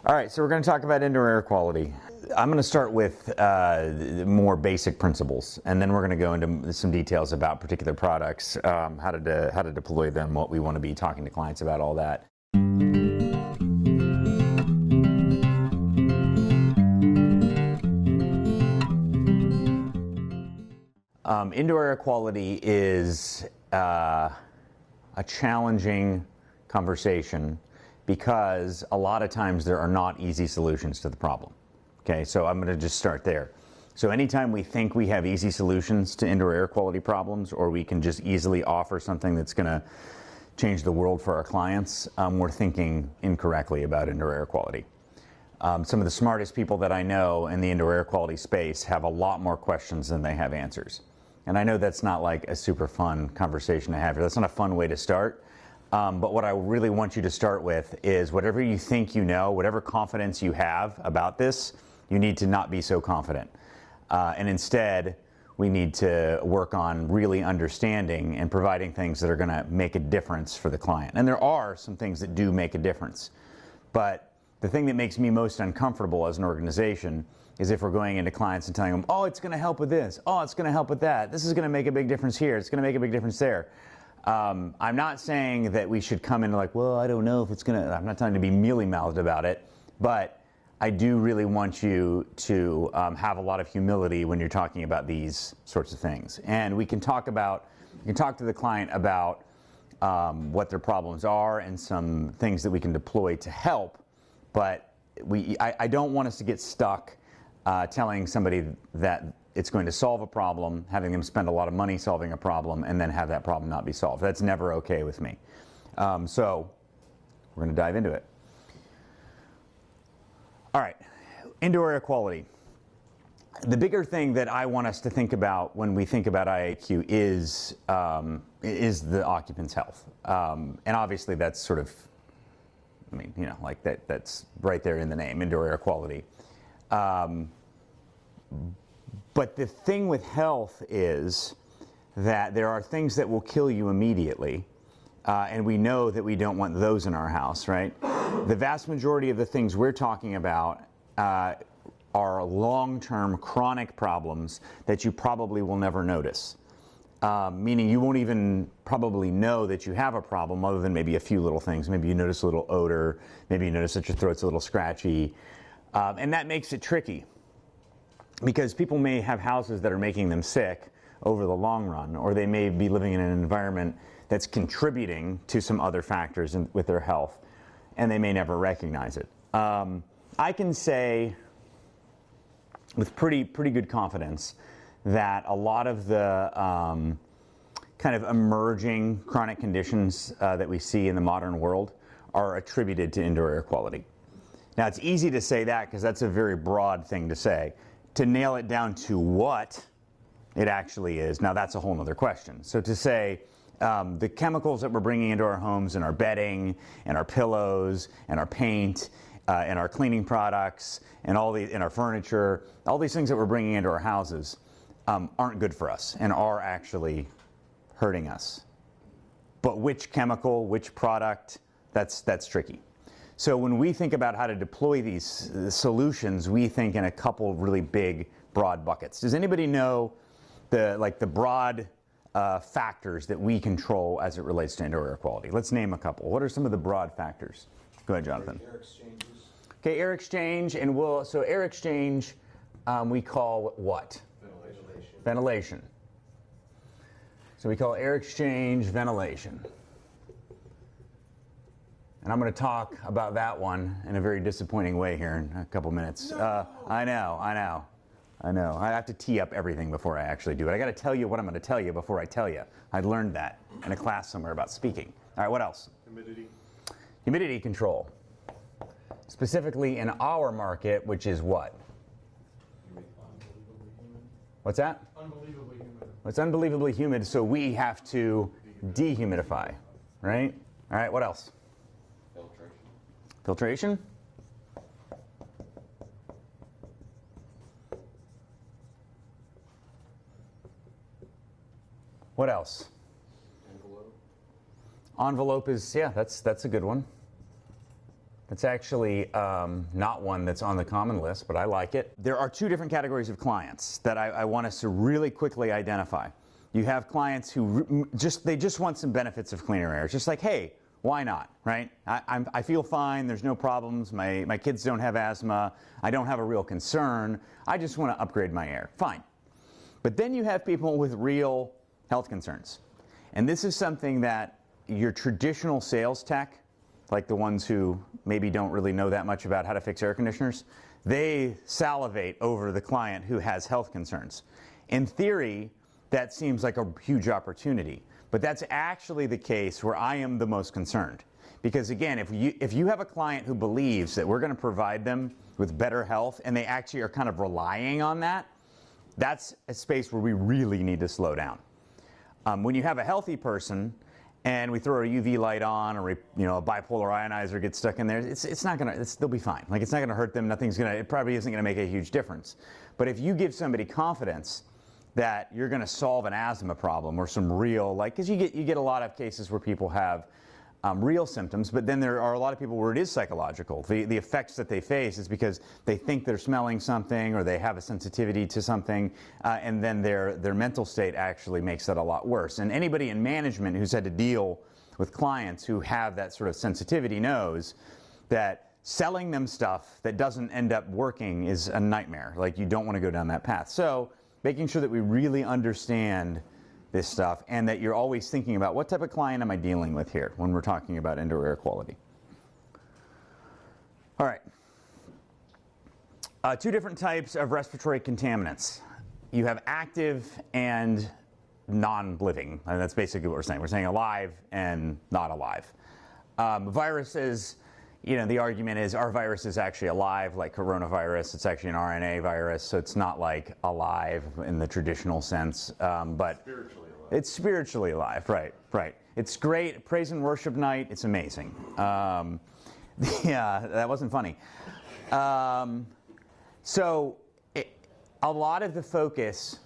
All right, so we're going to talk about indoor air quality. I'm going to start with more basic principles, and then we're going to go into some details about particular products, how to deploy them, what we want to be talking to clients about, all that. Indoor air quality is a challenging conversation because a lot of times there are not easy solutions to the problem. Okay, so I'm going to just start there. So anytime we think we have easy solutions to indoor air quality problems, or we can just easily offer something that's going to change the world for our clients, we're thinking incorrectly about indoor air quality. Some of the smartest people that I know in the indoor air quality space have a lot more questions than they have answers. And I know that's not like a super fun conversation to have here. That's not a fun way to start. But what I really want you to start with is whatever you think you know, whatever confidence you have about this, you need to not be so confident. And instead, we need to work on really understanding and providing things that are going to make a difference for the client. And there are some things that do make a difference. But the thing that makes me most uncomfortable as an organization is if we're going into clients and telling them, oh, it's going to help with this, oh, it's going to help with that, this is going to make a big difference here, it's going to make a big difference there. I'm not saying that we should come in like, well, I don't know if it's going to, I'm not telling you to be mealy-mouthed about it, but I do really want you to have a lot of humility when you're talking about these sorts of things. And we can talk to the client about what their problems are and some things that we can deploy to help, but I don't want us to get stuck telling somebody that it's going to solve a problem, having them spend a lot of money solving a problem, and then have that problem not be solved. That's never okay with me. So we're going to dive into it. All right, indoor air quality. The bigger thing that I want us to think about when we think about IAQ is the occupant's health. And obviously that's sort of, I mean, you know, like that's right there in the name, indoor air quality. But the thing with health is that there are things that will kill you immediately, and we know that we don't want those in our house, right? The vast majority of the things we're talking about are long-term chronic problems that you probably will never notice, meaning you won't even probably know that you have a problem other than maybe a few little things. Maybe you notice a little odor, maybe you notice that your throat's a little scratchy, and that makes it tricky. Because people may have houses that are making them sick over the long run, or they may be living in an environment that's contributing to some other factors with their health, and they may never recognize it. I can say with pretty good confidence that a lot of the kind of emerging chronic conditions that we see in the modern world are attributed to indoor air quality. Now, it's easy to say that because that's a very broad thing to say. To nail it down to what it actually is, now that's a whole other question. So to say the chemicals that we're bringing into our homes and our bedding and our pillows and our paint and our cleaning products and in our furniture, all these things that we're bringing into our houses aren't good for us and are actually hurting us. But which chemical, which product, that's tricky. So when we think about how to deploy these solutions, we think in a couple really big, broad buckets. Does anybody know the broad factors that we control as it relates to indoor air quality? Let's name a couple. What are some of the broad factors? Go ahead, Jonathan. Air exchanges. Okay, air exchange, and so air exchange we call what? Ventilation. Ventilation. So we call air exchange ventilation. And I'm going to talk about that one in a very disappointing way here in a couple minutes. No. I know. I have to tee up everything before I actually do it. I got to tell you what I'm going to tell you before I tell you. I learned that in a class somewhere about speaking. All right, what else? Humidity. Humidity control. Specifically in our market, which is what? Unbelievably humid. What's that? Unbelievably humid. It's unbelievably humid, so we have to dehumidify, right? All right, what else? Filtration. What else? Envelope. Envelope is, yeah, that's a good one. That's actually not one that's on the common list, but I like it. There are two different categories of clients that I want us to really quickly identify. You have clients who just want some benefits of cleaner air. It's just like, hey, why not, right? I feel fine, there's no problems, my kids don't have asthma, I don't have a real concern, I just want to upgrade my air. Fine. But then you have people with real health concerns. And this is something that your traditional sales tech, like the ones who maybe don't really know that much about how to fix air conditioners, they salivate over the client who has health concerns. In theory, that seems like a huge opportunity, but that's actually the case where I am the most concerned. Because again, if you have a client who believes that we're going to provide them with better health and they actually are kind of relying on that, that's a space where we really need to slow down. When you have a healthy person and we throw a UV light on, or a bipolar ionizer gets stuck in there, it's not gonna, they'll be fine. Like, it's not gonna hurt them. It probably isn't gonna make a huge difference. But if you give somebody confidence that you're gonna solve an asthma problem or some real, because you get a lot of cases where people have real symptoms, but then there are a lot of people where it is psychological. The effects that they face is because they think they're smelling something or they have a sensitivity to something, and then their mental state actually makes that a lot worse. And anybody in management who's had to deal with clients who have that sort of sensitivity knows that selling them stuff that doesn't end up working is a nightmare. Like, you don't want to go down that path. So making sure that we really understand this stuff, and that you're always thinking about what type of client am I dealing with here when we're talking about indoor air quality. All right. Two different types of respiratory contaminants. You have active and non-living, and that's basically what we're saying. We're saying alive and not alive. Viruses, the argument is, are viruses actually alive, like coronavirus? It's actually an RNA virus, so it's not like alive in the traditional sense, but Spiritually alive. It's spiritually alive, right. It's great, praise and worship night, it's amazing. Yeah, that wasn't funny. So a lot of the focus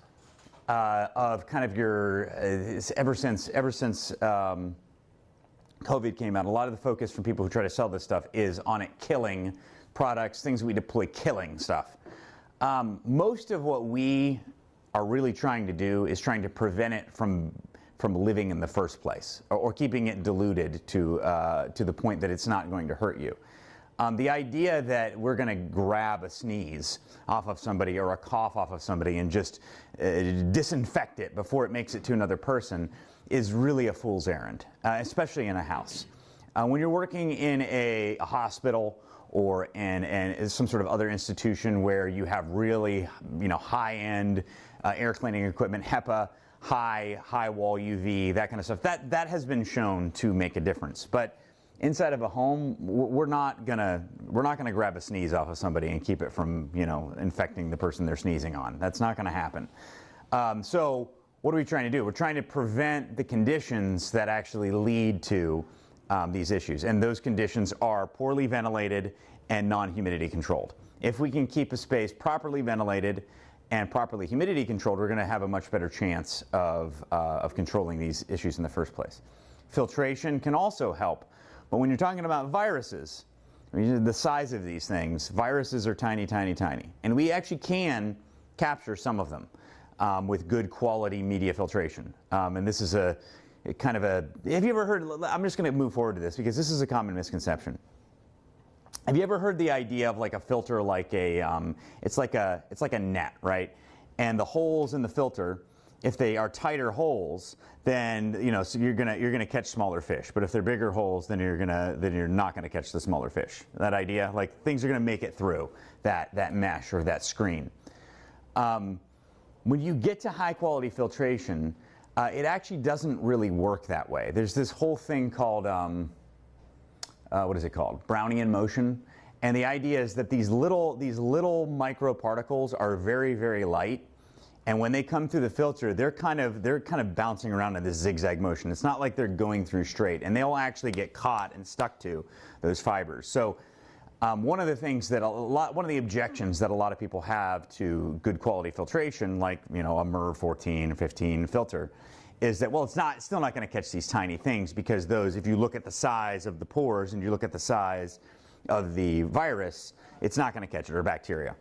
of kind of your, ever since COVID came out, a lot of the focus from people who try to sell this stuff is on it killing products, things that we deploy killing stuff. Most of what we are really trying to do is trying to prevent it from living in the first place, or keeping it diluted to the point that it's not going to hurt you. The idea that we're going to grab a sneeze off of somebody or a cough off of somebody and just disinfect it before it makes it to another person is really a fool's errand, especially in a house. When you're working in a hospital or in some sort of other institution where you have really high-end air cleaning equipment, HEPA, high wall UV, that kind of stuff, that has been shown to make a difference. But inside of a home, we're not gonna grab a sneeze off of somebody and keep it from infecting the person they're sneezing on. That's not gonna happen. So what are we trying to do? We're trying to prevent the conditions that actually lead to these issues, and those conditions are poorly ventilated and non-humidity controlled. If we can keep a space properly ventilated and properly humidity controlled, we're going to have a much better chance of controlling these issues in the first place. Filtration can also help, but when you're talking about viruses, the size of these things, viruses are tiny, tiny, tiny, and we actually can capture some of them with good quality media filtration. And this is have you ever heard, I'm just going to move forward to this because this is a common misconception. Have you ever heard the idea of like a filter, like it's like a net, right? And the holes in the filter, if they are tighter holes, then so you're gonna catch smaller fish. But if they're bigger holes, then you're not gonna catch the smaller fish. That idea, like things are gonna make it through that mesh or that screen. When you get to high quality filtration, it actually doesn't really work that way. There's this whole thing called what is it called? Brownian motion. And the idea is that these little microparticles are very, very light. And when they come through the filter, they're kind of bouncing around in this zigzag motion. It's not like they're going through straight, and they'll actually get caught and stuck to those fibers. So one of the things that one of the objections that a lot of people have to good quality filtration, like a MERV 14 or 15 filter, is that, well, it's still not going to catch these tiny things, because those, if you look at the size of the pores and you look at the size the virus, it's not going to catch it, or bacteria.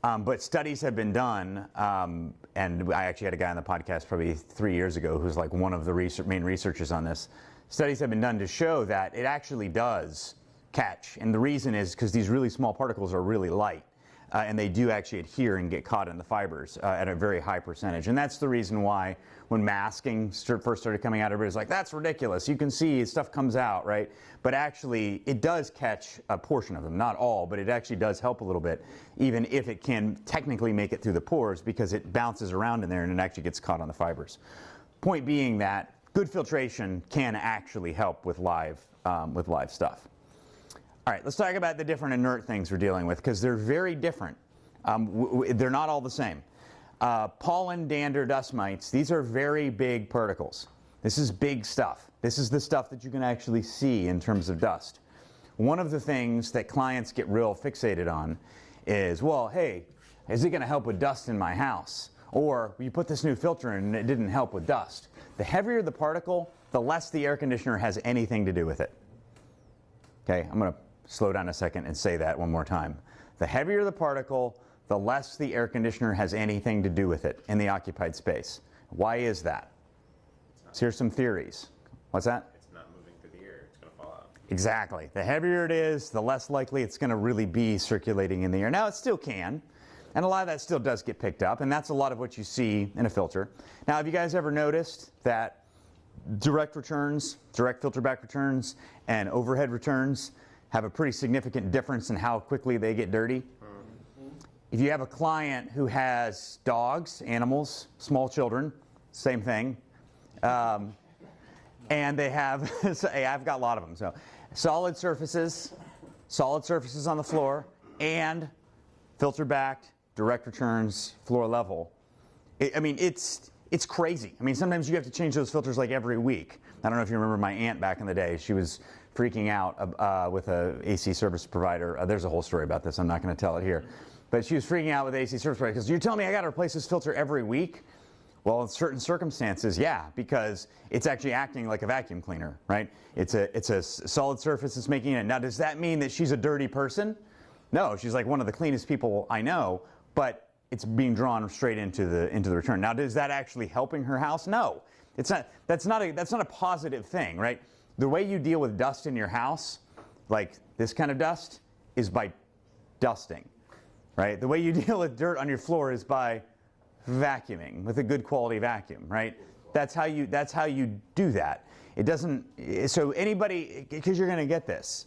But studies have been done, and I actually had a guy on the podcast probably 3 years ago who's like one of the main researchers on this. Studies have been done to show that it actually does catch, and the reason is because these really small particles are really light, and they do actually adhere and get caught in the fibers at a very high percentage. And that's the reason why when masking first started coming out, everybody's like, that's ridiculous. You can see stuff comes out, right? But actually, it does catch a portion of them, not all, but it actually does help a little bit, even if it can technically make it through the pores, because it bounces around in there and it actually gets caught on the fibers. Point being that good filtration can actually help with live stuff. All right, let's talk about the different inert things we're dealing with, because they're very different. They're not all the same. Pollen, dander, dust mites, these are very big particles. This is big stuff. This is the stuff that you can actually see in terms of dust. One of the things that clients get real fixated on is, well, hey, is it going to help with dust in my house? Or you put this new filter in and it didn't help with dust. The heavier the particle, the less the air conditioner has anything to do with it. Okay, I'm going to slow down a second and say that one more time. The heavier the particle, the less the air conditioner has anything to do with it in the occupied space. Why is that? So here's some theories. What's that? It's not moving through the air, it's going to fall out. Exactly. The heavier it is, the less likely it's going to really be circulating in the air. Now, it still can, and a lot of that still does get picked up, and that's a lot of what you see in a filter. Now, have you guys ever noticed that direct returns, direct filter back returns, and overhead returns have a pretty significant difference in how quickly they get dirty? If you have a client who has dogs, animals, small children, same thing, and they have, hey, I've got a lot of them, so solid surfaces on the floor, and filter backed, direct returns, floor level. I mean, it's crazy. I mean, sometimes you have to change those filters like every week. I don't know if you remember my aunt back in the day. She was freaking out with a AC service provider. There's a whole story about this. I'm not going to tell it here. But she was freaking out with AC service provider because you're telling me I got to replace this filter every week? Well, in certain circumstances, yeah, because it's actually acting like a vacuum cleaner, right? It's a solid surface that's making it. Now, does that mean that she's a dirty person? No, she's like one of the cleanest people I know, but it's being drawn straight into the return. Now, is that actually helping her house? No, it's not. That's not a positive thing, right? The way you deal with dust in your house, like this kind of dust, is by dusting, right? The way you deal with dirt on your floor is by vacuuming with a good quality vacuum, right? That's how you do that. It doesn't. So anybody, because you're going to get this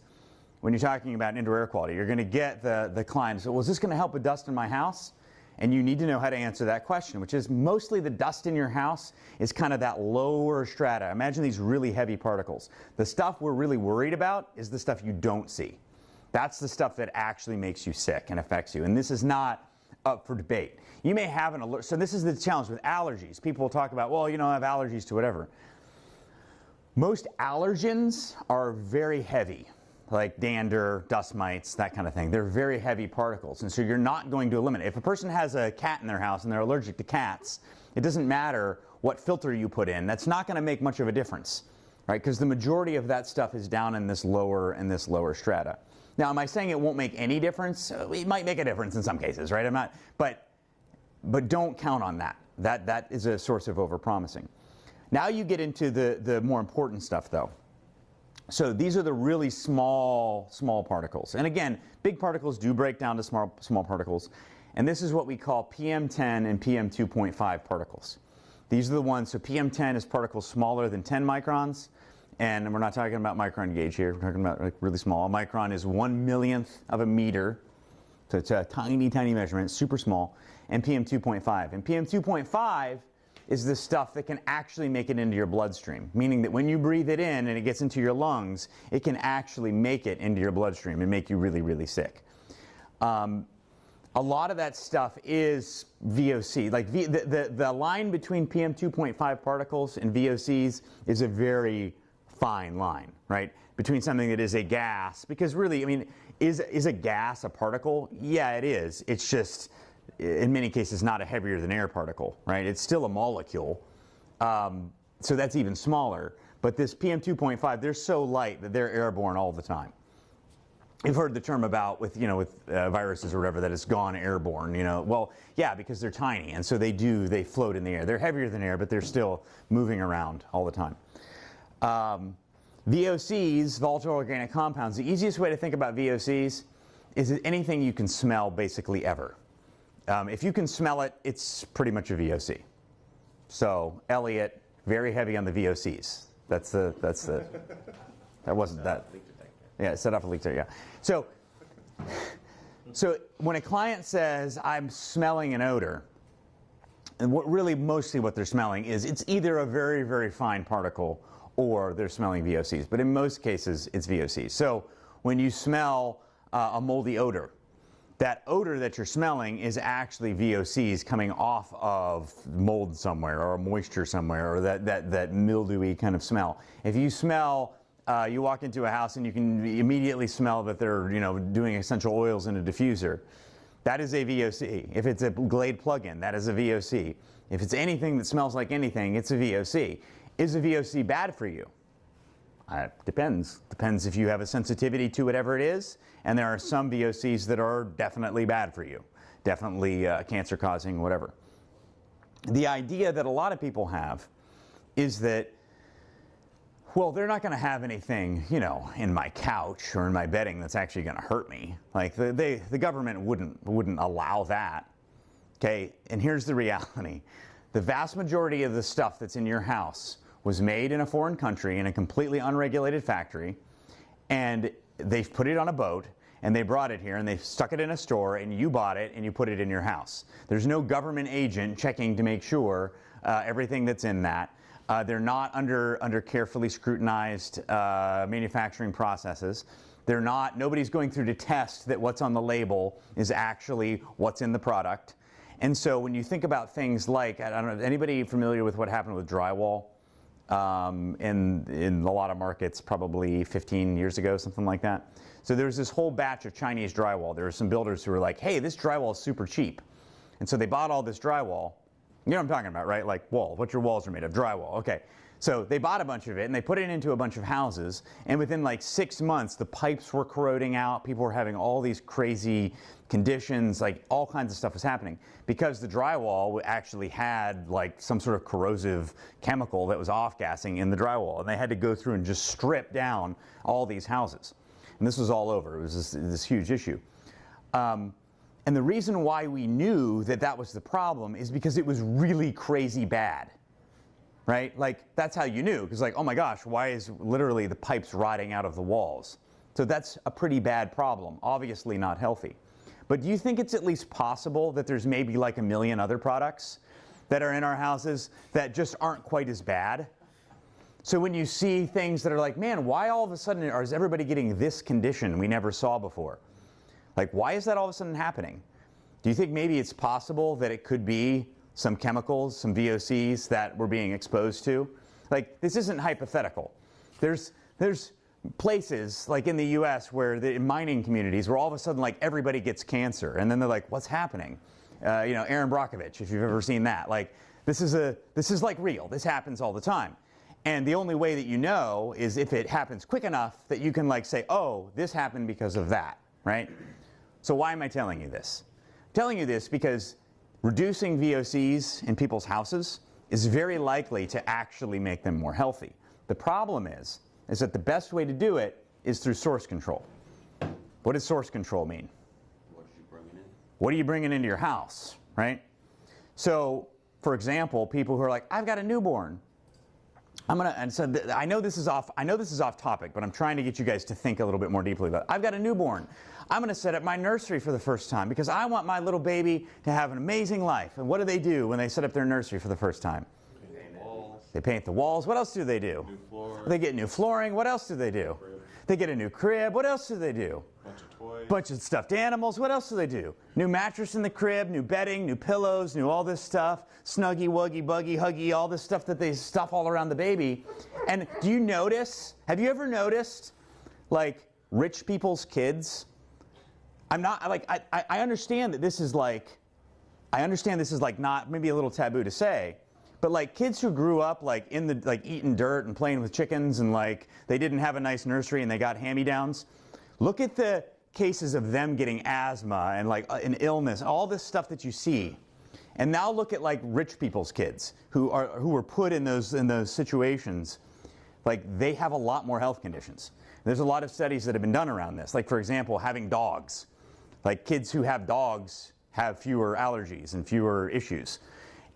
when you're talking about indoor air quality, you're going to get the client. So, well, is this going to help with dust in my house? And you need to know how to answer that question, which is mostly the dust in your house is kind of that lower strata. Imagine these really heavy particles. The stuff we're really worried about is the stuff you don't see. That's the stuff that actually makes you sick and affects you. And this is not up for debate. You may have an alert. So this is the challenge with allergies. People will talk about, well, you know, I have allergies to whatever. Most allergens are very heavy, like dander, dust mites, that kind of thing. They're very heavy particles, and so you're not going to eliminate. If a person has a cat in their house and they're allergic to cats, it doesn't matter what filter you put in. That's not going to make much of a difference, right? Because the majority of that stuff is down in this lower strata. Now, am I saying it won't make any difference? It might make a difference in some cases, right? I'm not, but don't count on that. That is a source of overpromising. Now you get into the more important stuff, though. So these are the really small particles. And again, big particles do break down to small particles. And this is what we call PM10 and PM2.5 particles. These are the ones, so PM10 is particles smaller than 10 microns. And we're not talking about micron gauge here. We're talking about like really small. A micron is 1/1,000,000th of a meter. So it's a tiny, tiny measurement, super small. And PM2.5. And PM2.5 is the stuff that can actually make it into your bloodstream, meaning that when you breathe it in and it gets into your lungs, it can actually make it into your bloodstream and make you really, really sick. A lot of that stuff is VOC. Like the line between PM2.5 particles and VOCs is a very fine line, right? Between something that is a gas, because really, I mean, is a gas a particle? Yeah, it is. It's just, in many cases, not a heavier than air particle, right? It's still a molecule, so that's even smaller. But this PM2.5, they're so light that they're airborne all the time. You've heard the term about with viruses or whatever that it's gone airborne. Well, yeah, because they're tiny, and so they float in the air. They're heavier than air, but they're still moving around all the time. VOCs, volatile organic compounds. The easiest way to think about VOCs is anything you can smell basically ever. If you can smell it, it's pretty much a VOC. So Elliot, very heavy on the VOCs. That wasn't that. Yeah, set off a leak detector, yeah. So when a client says, I'm smelling an odor, and mostly what they're smelling is it's either a very, very fine particle or they're smelling VOCs. But in most cases, it's VOCs. So when you smell a moldy odor, that odor that you're smelling is actually VOCs coming off of mold somewhere or moisture somewhere, or that mildewy kind of smell. If you smell, you walk into a house and you can immediately smell that they're doing essential oils in a diffuser, that is a VOC. If it's a Glade plug-in, that is a VOC. If it's anything that smells like anything, it's a VOC. Is a VOC bad for you? Depends. Depends if you have a sensitivity to whatever it is, and there are some VOCs that are definitely bad for you, definitely cancer-causing, whatever. The idea that a lot of people have is that, well, they're not going to have anything, in my couch or in my bedding that's actually going to hurt me. Like the government wouldn't allow that. Okay, and here's the reality: the vast majority of the stuff that's in your house was made in a foreign country in a completely unregulated factory, and they've put it on a boat and they brought it here and they stuck it in a store and you bought it and you put it in your house. There's no government agent checking to make sure everything that's in that. They're not under carefully scrutinized manufacturing processes. Nobody's going through to test that what's on the label is actually what's in the product. And so when you think about things like, I don't know, anybody familiar with what happened with drywall? In a lot of markets probably 15 years ago, something like that. So there was this whole batch of Chinese drywall. There were some builders who were like, hey, this drywall is super cheap. And so they bought all this drywall. You know what I'm talking about, right? Like what your walls are made of, drywall. Okay. So they bought a bunch of it and they put it into a bunch of houses, and within like 6 months the pipes were corroding out, people were having all these crazy conditions, like all kinds of stuff was happening because the drywall actually had like some sort of corrosive chemical that was off-gassing in the drywall, and they had to go through and just strip down all these houses. And this was all over. It was this huge issue. And the reason why we knew that that was the problem is because it was really crazy bad. Right? Like, that's how you knew, because like, oh my gosh, why is literally the pipes rotting out of the walls? So that's a pretty bad problem, obviously not healthy. But do you think it's at least possible that there's maybe like 1 million other products that are in our houses that just aren't quite as bad? So when you see things that are like, man, why all of a sudden is everybody getting this condition we never saw before? Like, why is that all of a sudden happening? Do you think maybe it's possible that it could be some chemicals, some VOCs that we're being exposed to? Like, this isn't hypothetical. There's places like in the US where in mining communities where all of a sudden like everybody gets cancer, and then they're like, what's happening? Aaron Brockovich, if you've ever seen that, like this is like real. This happens all the time. And the only way that you know is if it happens quick enough that you can like say, oh, this happened because of that, right? So why am I telling you this? I'm telling you this because reducing VOCs in people's houses is very likely to actually make them more healthy. The problem is that the best way to do it is through source control. What does source control mean? What are you bringing into your house, right? So, for example, people who are like, I've got a newborn. I know this is off topic, but I'm trying to get you guys to think a little bit more deeply about it. I've got a newborn. I'm going to set up my nursery for the first time because I want my little baby to have an amazing life. And what do when they set up their nursery for the first time? They paint the walls. What else do they do? New floor. They get new flooring. What else do they do? They get a new crib. What else do they do? Bunch of toys. Bunch of stuffed animals. What else do they do? New mattress in the crib, new bedding, new pillows, new all this stuff. Snuggy, wuggy, buggy, huggy, all this stuff that they stuff all around the baby. And do you notice, have you ever noticed, like, rich people's kids? I'm not, like, I understand that this is like, not maybe a little taboo to say, but like kids who grew up like in the, like eating dirt and playing with chickens and like they didn't have a nice nursery and they got hand-me-downs, Look at the cases of them getting asthma and like an illness, all this stuff that you see. And now look at like rich people's kids who were put in those situations. Like they have a lot more health conditions. There's a lot of studies that have been done around this. Like for example, having dogs. Like kids who have dogs have fewer allergies and fewer issues.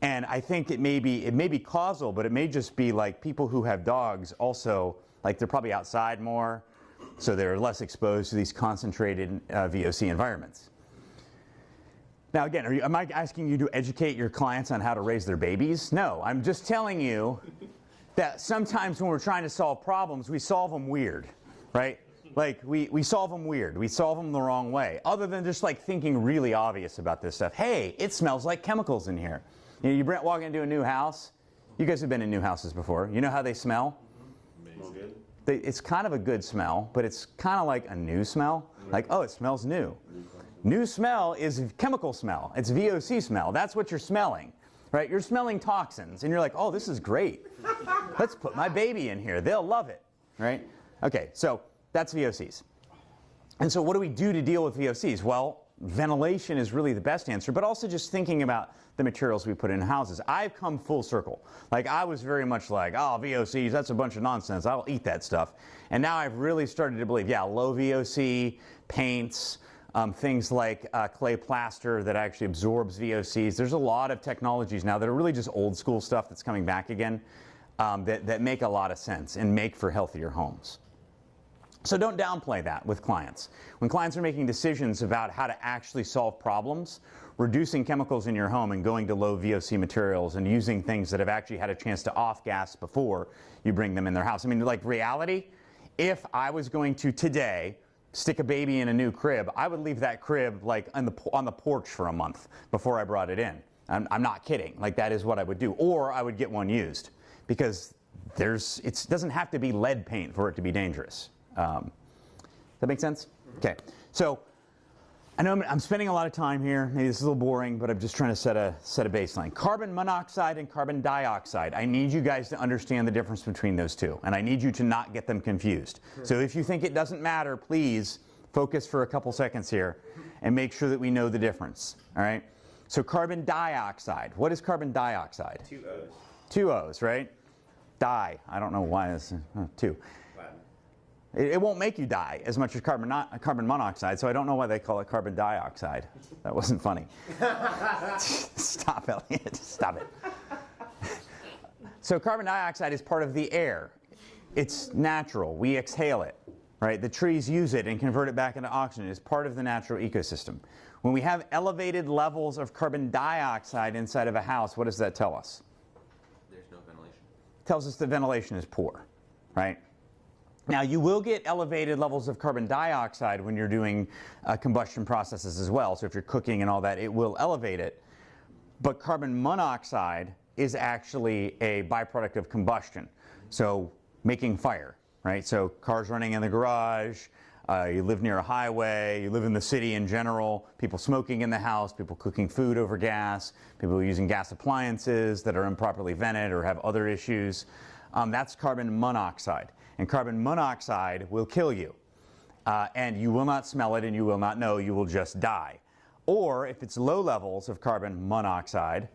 And I think it may be causal, but it may just be like people who have dogs also, like they're probably outside more, so they're less exposed to these concentrated VOC environments. Now again, am I asking you to educate your clients on how to raise their babies? No, I'm just telling you that sometimes when we're trying to solve problems, we solve them weird, right? Like we solve them weird. We solve them the wrong way. Other than just like thinking really obvious about this stuff. Hey, it smells like chemicals in here. You know, you walk into a new house. You guys have been in new houses before. You know how they smell? Smell good. It's kind of a good smell, but it's kind of like a new smell. Like, oh, it smells new. New smell is chemical smell. It's VOC smell. That's what you're smelling, right? You're smelling toxins, and you're like, oh, this is great. Let's put my baby in here. They'll love it, right? Okay, so that's VOCs. And so what do we do to deal with VOCs? Well, ventilation is really the best answer, but also just thinking about the materials we put in houses. I've come full circle. Like I was very much like, oh, VOCs, that's a bunch of nonsense. I'll eat that stuff. And now I've really started to believe, yeah, low VOC, paints, things like clay plaster that actually absorbs VOCs. There's a lot of technologies now that are really just old school stuff that's coming back again that make a lot of sense and make for healthier homes. So don't downplay that with clients. When clients are making decisions about how to actually solve problems, reducing chemicals in your home and going to low VOC materials and using things that have actually had a chance to off-gas before you bring them in their house. I mean, like reality, if I was going to today stick a baby in a new crib, I would leave that crib like on the porch for a month before I brought it in. I'm not kidding. Like that is what I would do. Or I would get one used because it doesn't have to be lead paint for it to be dangerous. That make sense? Okay, so I know I'm spending a lot of time here. Maybe this is a little boring, but I'm just trying to set a baseline. Carbon monoxide and carbon dioxide. I need you guys to understand the difference between those two, and I need you to not get them confused. So if you think it doesn't matter, please focus for a couple seconds here and make sure that we know the difference. All right? So carbon dioxide. What is carbon dioxide? 2 O's. 2 O's, right? Die. I don't know why it's 2. It won't make you die as much as carbon monoxide, so I don't know why they call it carbon dioxide. That wasn't funny. Stop, Elliot. Stop it. So carbon dioxide is part of the air. It's natural. We exhale it, right? The trees use it and convert it back into oxygen. It's part of the natural ecosystem. When we have elevated levels of carbon dioxide inside of a house, what does that tell us? There's no ventilation. It tells us the ventilation is poor, right? Now, you will get elevated levels of carbon dioxide when you're doing combustion processes as well. So if you're cooking and all that, it will elevate it. But carbon monoxide is actually a byproduct of combustion. So making fire, right? So cars running in the garage, you live near a highway, you live in the city in general, people smoking in the house, people cooking food over gas, people using gas appliances that are improperly vented or have other issues. That's carbon monoxide. And carbon monoxide will kill you. And you will not smell it and you will not know, you will just die. Or if it's low levels of carbon monoxide,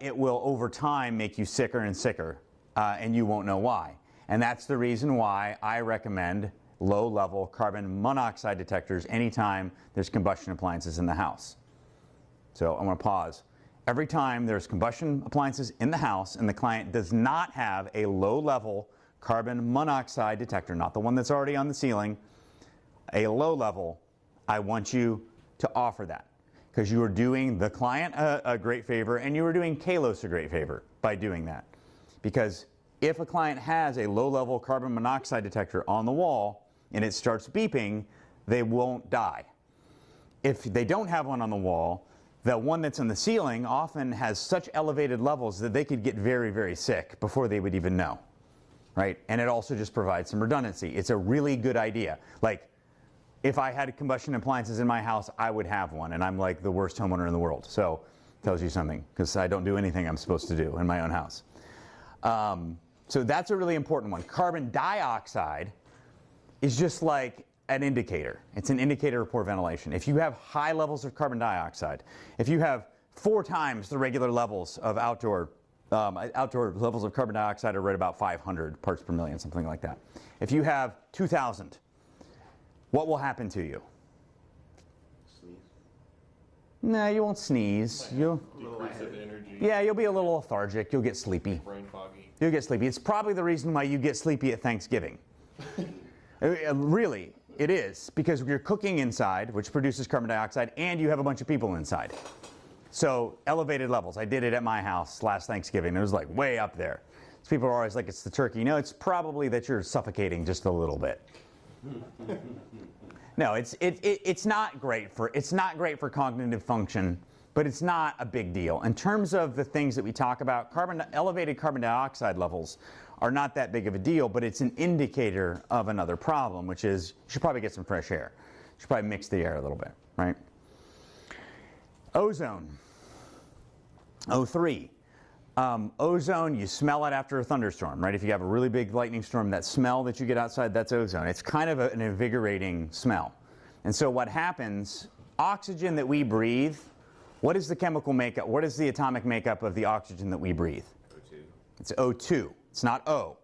it will over time make you sicker and sicker, and you won't know why. And that's the reason why I recommend low-level carbon monoxide detectors anytime there's combustion appliances in the house. So I'm going to pause. Every time there's combustion appliances in the house and the client does not have a low-level carbon monoxide detector, not the one that's already on the ceiling, a low level, I want you to offer that because you are doing the client a great favor and you are doing Kalos a great favor by doing that. Because if a client has a low level carbon monoxide detector on the wall and it starts beeping, they won't die. If they don't have one on the wall, the one that's on the ceiling often has such elevated levels that they could get very, very sick before they would even know. Right? And it also just provides some redundancy. It's a really good idea. Like, if I had combustion appliances in my house, I would have one, and I'm like the worst homeowner in the world. So, tells you something, because I don't do anything I'm supposed to do in my own house. So that's a really important one. Carbon dioxide is just like an indicator. It's an indicator of poor ventilation. If you have high levels of carbon dioxide, if you have 4 times the regular levels of outdoor levels of carbon dioxide are right about 500 parts per million, something like that. If you have 2,000, what will happen to you? Sneeze. No, you won't sneeze. You'll Decrease of energy. Yeah, you'll be a little lethargic. You'll get sleepy. Brain foggy. You'll get sleepy. It's probably the reason why you get sleepy at Thanksgiving. Really, it is. Because you're cooking inside, which produces carbon dioxide, and you have a bunch of people inside. So elevated levels. I did it at my house last Thanksgiving. It was like way up there. So people are always like, it's the turkey. No, it's probably that you're suffocating just a little bit. No, it's not great for cognitive function, but it's not a big deal. In terms of the things that we talk about, elevated carbon dioxide levels are not that big of a deal, but it's an indicator of another problem, which is you should probably get some fresh air. You should probably mix the air a little bit, right? Ozone. O3. Ozone, you smell it after a thunderstorm, right? If you have a really big lightning storm, that smell that you get outside, that's ozone. It's kind of an invigorating smell. And so what happens, oxygen that we breathe, what is the chemical makeup? What is the atomic makeup of the oxygen that we breathe? O2. It's O2. It's not O.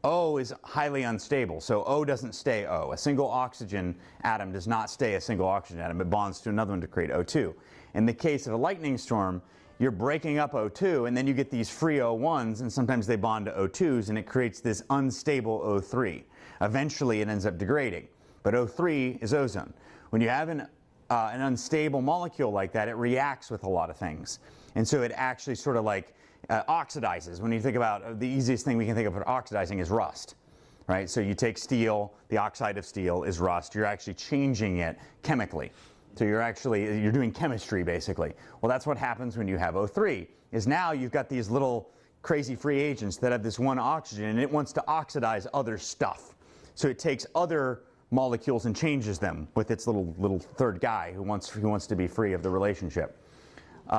O is highly unstable, so O doesn't stay O. A single oxygen atom does not stay a single oxygen atom. It bonds to another one to create O2. In the case of a lightning storm, you're breaking up O2, and then you get these free O1s, and sometimes they bond to O2s, and it creates this unstable O3. Eventually, it ends up degrading. But O3 is ozone. When you have an unstable molecule like that, it reacts with a lot of things. And so it actually sort of like oxidizes. When you think about the easiest thing we can think of for oxidizing is rust. Right? So you take steel, the oxide of steel is rust. You're actually changing it chemically. So you're doing chemistry basically. Well, that's what happens when you have O3, is now you've got these little crazy free agents that have this one oxygen, and it wants to oxidize other stuff. So it takes other molecules and changes them with its little third guy who wants to be free of the relationship.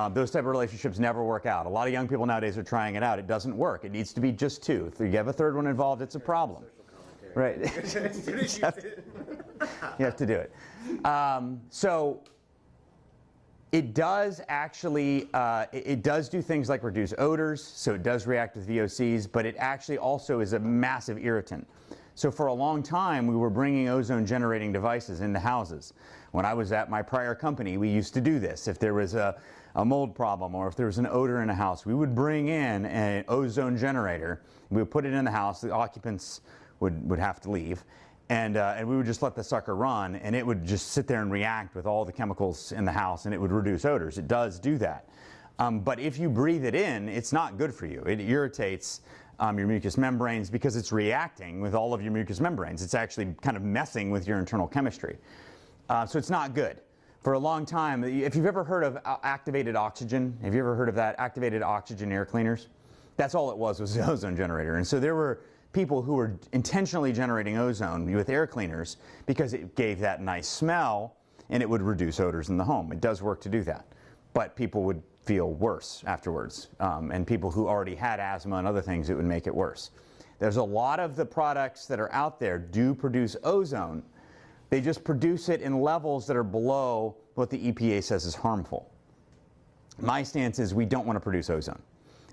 Those type of relationships never work out. A lot of young people nowadays are trying it out. It doesn't work. It needs to be just 2. If you have a third one involved, it's a problem. Right. You have to do it. So it does actually, it does do things like reduce odors, so it does react with VOCs, but it actually also is a massive irritant. So for a long time, we were bringing ozone generating devices into houses. When I was at my prior company, we used to do this. If there was a mold problem or if there was an odor in a house, we would bring in an ozone generator. We would put it in the house. The occupants would have to leave. And we would just let the sucker run, and it would just sit there and react with all the chemicals in the house, and it would reduce odors. It does do that. But if you breathe it in, it's not good for you. It irritates your mucous membranes because it's reacting with all of your mucous membranes. It's actually kind of messing with your internal chemistry. So it's not good. For a long time, if you've ever heard of activated oxygen, have you ever heard of that? Activated oxygen air cleaners? That's all it was the ozone generator. And so there were people who were intentionally generating ozone with air cleaners because it gave that nice smell and it would reduce odors in the home. It does work to do that. But people would feel worse afterwards. And people who already had asthma and other things, it would make it worse. There's a lot of the products that are out there do produce ozone. They just produce it in levels that are below what the EPA says is harmful. My stance is we don't want to produce ozone.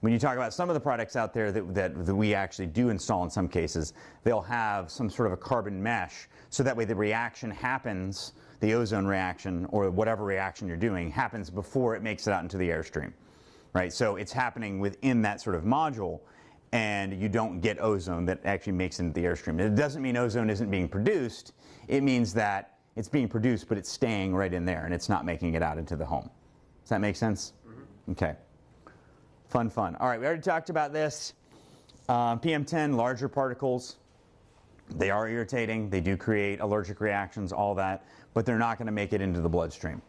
When you talk about some of the products out there that we actually do install in some cases, they'll have some sort of a carbon mesh, so that way the reaction happens, the ozone reaction or whatever reaction you're doing happens before it makes it out into the airstream, right? So it's happening within that sort of module, and you don't get ozone that actually makes it into the airstream. It doesn't mean ozone isn't being produced. It means that it's being produced, but it's staying right in there, and it's not making it out into the home. Does that make sense? Mm-hmm. Okay. Fun. All right, we already talked about this. PM10, larger particles. They are irritating. They do create allergic reactions, all that, but they're not going to make it into the bloodstream.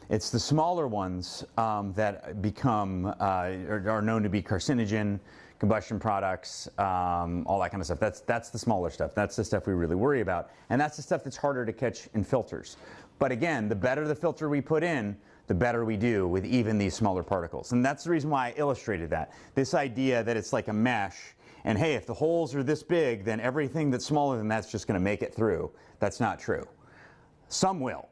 It's the smaller ones that become, are known to be carcinogen, combustion products, all that kind of stuff. That's the smaller stuff. That's the stuff we really worry about. And that's the stuff that's harder to catch in filters. But again, the better the filter we put in, the better we do with even these smaller particles. And that's the reason why I illustrated that. This idea that it's like a mesh, and hey, if the holes are this big, then everything that's smaller than that's just going to make it through. That's not true. Some will.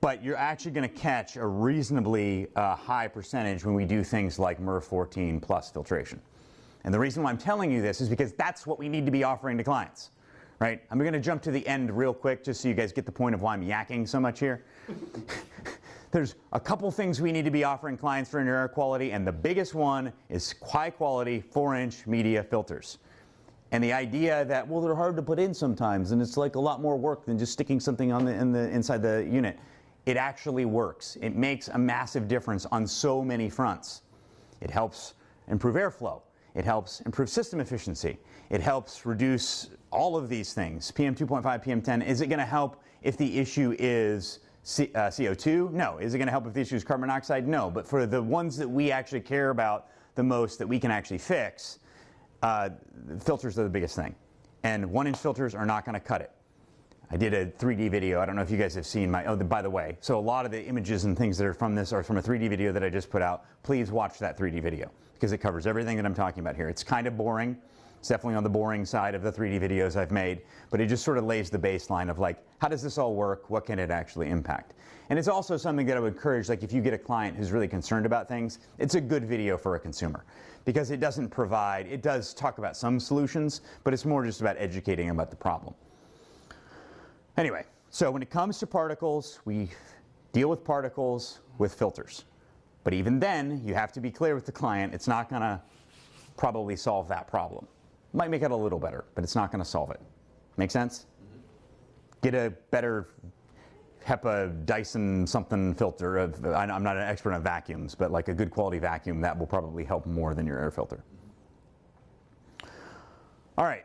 But you're actually going to catch a reasonably high percentage when we do things like MERV 14 plus filtration. And the reason why I'm telling you this is because that's what we need to be offering to clients, right? I'm going to jump to the end real quick just so you guys get the point of why I'm yakking so much here. There's a couple things we need to be offering clients for indoor air quality, and the biggest one is high quality 4-inch media filters. And the idea that, well, they're hard to put in sometimes, and it's like a lot more work than just sticking something on inside the unit. It actually works. It makes a massive difference on so many fronts. It helps improve airflow. It helps improve system efficiency. It helps reduce all of these things. PM 2.5, PM10. Is it going to help if the issue is CO2? No. Is it going to help if the issue is carbon monoxide? No. But for the ones that we actually care about the most, that we can actually fix, filters are the biggest thing. And 1-inch filters are not going to cut it. I did a 3D video. I don't know if you guys have seen my, by the way, so a lot of the images and things that are from this are from a 3D video that I just put out. Please watch that 3D video because it covers everything that I'm talking about here. It's kind of boring. It's definitely on the boring side of the 3D videos I've made, but it just sort of lays the baseline of like, how does this all work? What can it actually impact? And it's also something that I would encourage, like if you get a client who's really concerned about things, it's a good video for a consumer because it doesn't provide, it does talk about some solutions, but it's more just about educating about the problem. Anyway, so when it comes to particles, we deal with particles with filters. But even then, you have to be clear with the client, it's not going to probably solve that problem. It might make it a little better, but it's not going to solve it. Make sense? Mm-hmm. Get a better HEPA Dyson something filter. I'm not an expert on vacuums, but like a good quality vacuum, that will probably help more than your air filter. All right.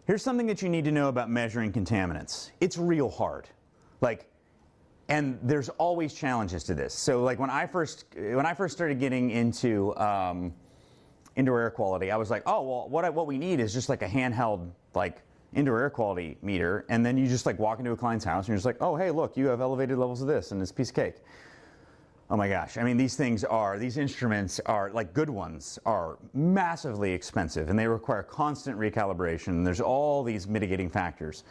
Here's something that you need to know about measuring contaminants. It's real hard. And there's always challenges to this. So like when I first started getting into indoor air quality, I was like, oh, well, what we need is just like a handheld like indoor air quality meter, and then you just like walk into a client's house and you're just like, oh, hey, look, you have elevated levels of this and it's a piece of cake. Oh my gosh, I mean, these instruments are, like good ones, are massively expensive and they require constant recalibration. There's all these mitigating factors.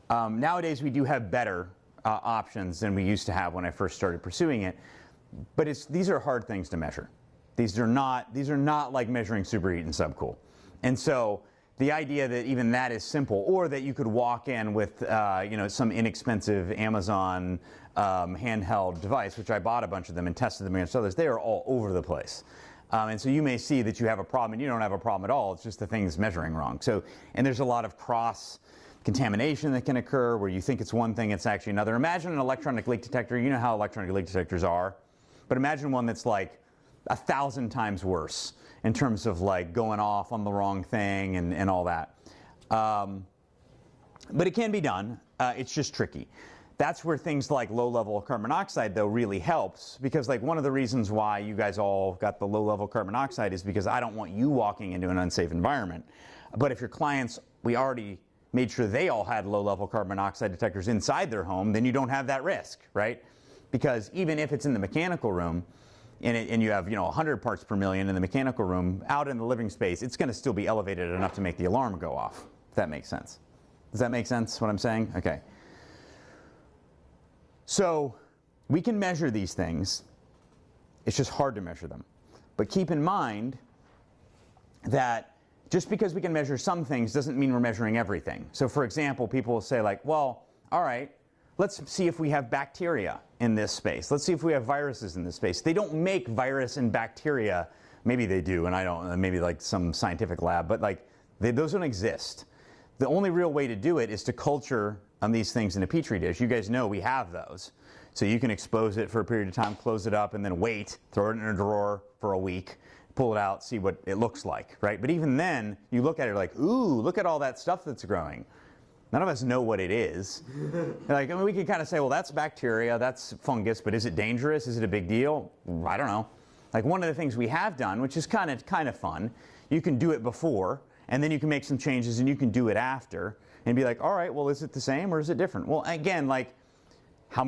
Nowadays we do have better options than we used to have when I first started pursuing it, but these are hard things to measure. These are not like measuring superheat and subcool. And so the idea that even that is simple, or that you could walk in with some inexpensive Amazon handheld device, which I bought a bunch of them and tested them against others, they are all over the place. And so you may see that you have a problem and you don't have a problem at all. It's just the thing's measuring wrong. So, and there's a lot of cross contamination that can occur where you think it's one thing, it's actually another. Imagine an electronic leak detector. You know how electronic leak detectors are, but imagine one that's like 1,000 times worse in terms of like going off on the wrong thing and all that. But it can be done. It's just tricky. That's where things like low-level carbon monoxide, though, really helps, because like one of the reasons why you guys all got the low-level carbon monoxide is because I don't want you walking into an unsafe environment. But if your clients, we already made sure they all had low-level carbon monoxide detectors inside their home, then you don't have that risk, right? Because even if it's in the mechanical room, and you have 100 parts per million in the mechanical room, out in the living space, it's going to still be elevated enough to make the alarm go off, if that makes sense. Does that make sense, what I'm saying? Okay. So we can measure these things. It's just hard to measure them. But keep in mind that just because we can measure some things doesn't mean we're measuring everything. So for example, people will say like, well, all right, let's see if we have bacteria in this space. Let's see if we have viruses in this space. They don't make virus and bacteria. Maybe they do, and I don't, maybe like some scientific lab, but like those don't exist. The only real way to do it is to culture these things in a petri dish. You guys know we have those. So you can expose it for a period of time, close it up, and then wait, throw it in a drawer for a week, pull it out, see what it looks like, right? But even then, you look at it like, ooh, look at all that stuff that's growing. None of us know what it is. Like, I mean, we can kind of say, well, that's bacteria, that's fungus, but is it dangerous? Is it a big deal? I don't know. Like one of the things we have done, which is kind of fun, you can do it before, and then you can make some changes, and you can do it after, and be like, all right, well, is it the same or is it different? Well, again, like, how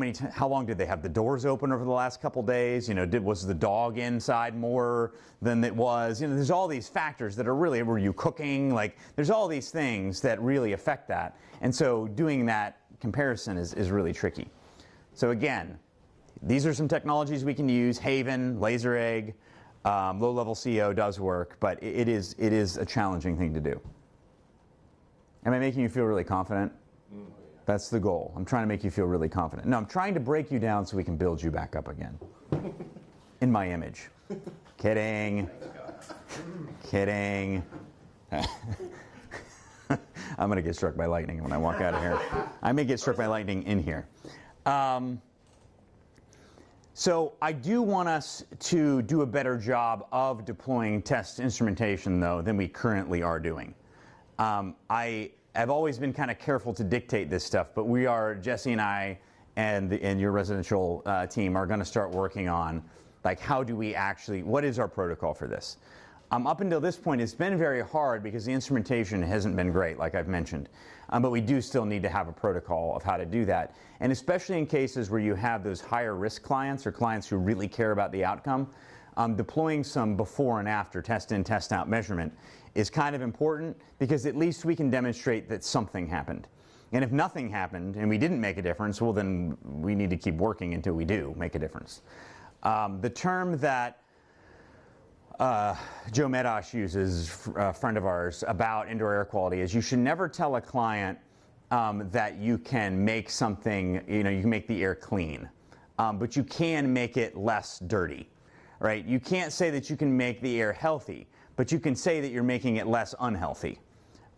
long did they have the doors open over the last couple days? Was the dog inside more than it was? There's all these factors that are really, were you cooking? Like, there's all these things that really affect that. And so doing that comparison is really tricky. So again, these are some technologies we can use. Haven, laser egg, low-level CO does work, but it is a challenging thing to do. Am I making you feel really confident? That's the goal. I'm trying to make you feel really confident. No, I'm trying to break you down so we can build you back up again. In my image. Kidding. Kidding. I'm going to get struck by lightning when I walk out of here. I may get struck by lightning in here. So I do want us to do a better job of deploying test instrumentation, though, than we currently are doing. I've always been kind of careful to dictate this stuff, but we are, Jesse and I and your residential team are going to start working on, like, how do we actually, what is our protocol for this? Up until this point, it's been very hard because the instrumentation hasn't been great, like I've mentioned. But we do still need to have a protocol of how to do that. And especially in cases where you have those higher risk clients or clients who really care about the outcome, deploying some before and after test in, test out measurement is kind of important because at least we can demonstrate that something happened. And if nothing happened and we didn't make a difference, well, then we need to keep working until we do make a difference. The term that Joe Medosh uses, a friend of ours, about indoor air quality is you should never tell a client that you can make something, you can make the air clean, but you can make it less dirty, right? You can't say that you can make the air healthy, but you can say that you're making it less unhealthy.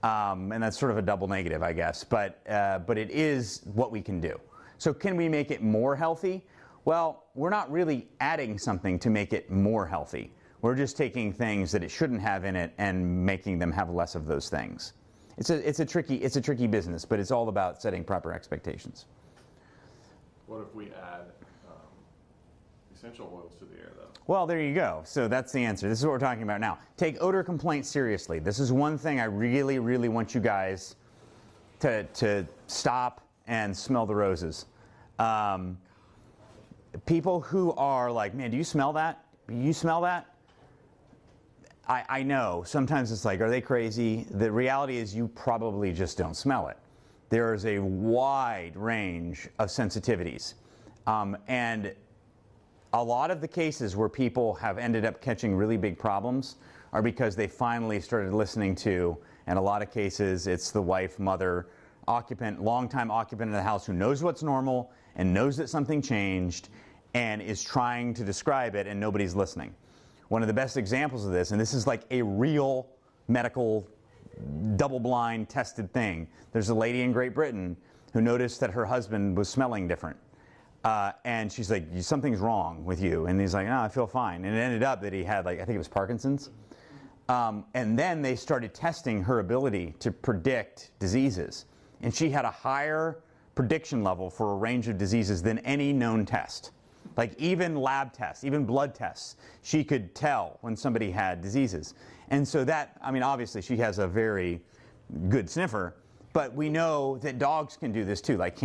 And that's sort of a double negative, I guess, but it is what we can do. So can we make it more healthy? Well, we're not really adding something to make it more healthy. We're just taking things that it shouldn't have in it and making them have less of those things. It's a tricky business, but it's all about setting proper expectations. What if we add essential oils to the air, though? Well, there you go. So that's the answer. This is what we're talking about now. Take odor complaints seriously. This is one thing I really, really want you guys to stop and smell the roses. People who are like, man, do you smell that? You smell that? I know, sometimes it's like, are they crazy? The reality is you probably just don't smell it. There is a wide range of sensitivities. And a lot of the cases where people have ended up catching really big problems are because they finally started listening to, in a lot of cases, it's the wife, mother, occupant, longtime occupant of the house who knows what's normal and knows that something changed and is trying to describe it and nobody's listening. One of the best examples of this, and this is like a real medical double-blind tested thing. There's a lady in Great Britain who noticed that her husband was smelling different. And she's like, something's wrong with you. And he's like, no, I feel fine. And it ended up that he had, like, I think it was Parkinson's. And then they started testing her ability to predict diseases. And she had a higher prediction level for a range of diseases than any known test. Like even lab tests, even blood tests, she could tell when somebody had diseases. And so that, I mean, obviously she has a very good sniffer, but we know that dogs can do this too, like the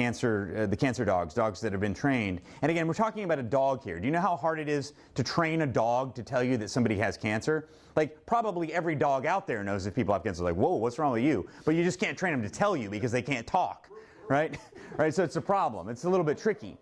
cancer dogs that have been trained. And again, we're talking about a dog here. Do you know how hard it is to train a dog to tell you that somebody has cancer? Like probably every dog out there knows if people have cancer, like, whoa, what's wrong with you? But you just can't train them to tell you because they can't talk, right? Right, so it's a problem. It's a little bit tricky.